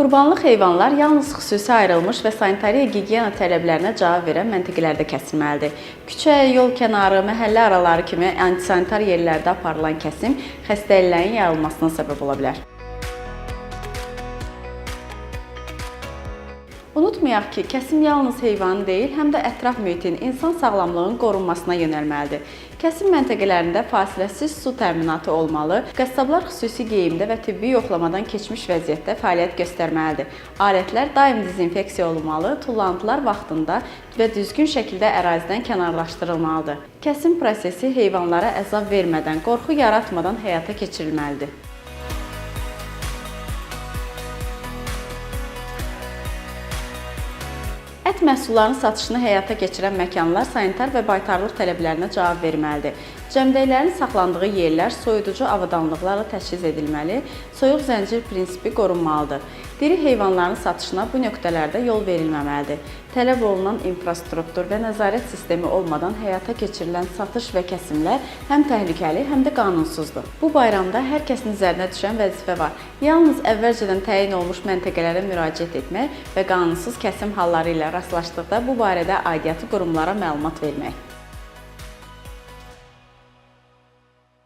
Qurbanlıq heyvanlar yalnız xüsusi ayrılmış və sanitariya-gigiyena tələblərinə cavab verən məntəqələrdə kəsilməlidir. Küçə, yol kənarı, məhəllə araları kimi antisanitar yerlərdə aparılan kəsim xəstəliklərin yayılmasına səbəb ola bilər. Unutmayaq ki, kəsim yalnız heyvanın deyil, həm də ətraf mühitin, insan sağlamlığının qorunmasına yönəlməlidir. Kəsim məntəqələrində fasiləsiz su təminatı olmalı, qəssablar xüsusi geyimdə və tibbi yoxlamadan keçmiş vəziyyətdə fəaliyyət göstərməlidir. Alətlər daim dezinfeksiya olunmalı, tullantılar vaxtında və düzgün şəkildə ərazidən kənarlaşdırılmalıdır. Kəsim prosesi heyvanlara əzab vermədən, qorxu yaratmadan həyata keçirilməlidir. Ət məhsullarının satışını həyata keçirən məkanlar sanitar və baytarlıq tələblərinə cavab verməlidir. Cəmdəklərin saxlandığı yerlər soyuducu avadanlıqlarla təchiz edilməli, soyuq zəncir prinsipi qorunmalıdır. Diri heyvanların satışına bu nöqtələrdə yol verilməməlidir. Tələb olunan infrastruktur və nəzarət sistemi olmadan həyata keçirilən satış və kəsimlər həm təhlükəli, həm də qanunsuzdur. Bu bayramda hər kəsin üzərinə düşən vəzifə var. Yalnız əvvəlcədən təyin olmuş məntəqələrə müraciət etmək və qanunsuz kəsim halları ilə rastlaşdıqda bu barədə aidiyyatı qurumlara məlumat vermək.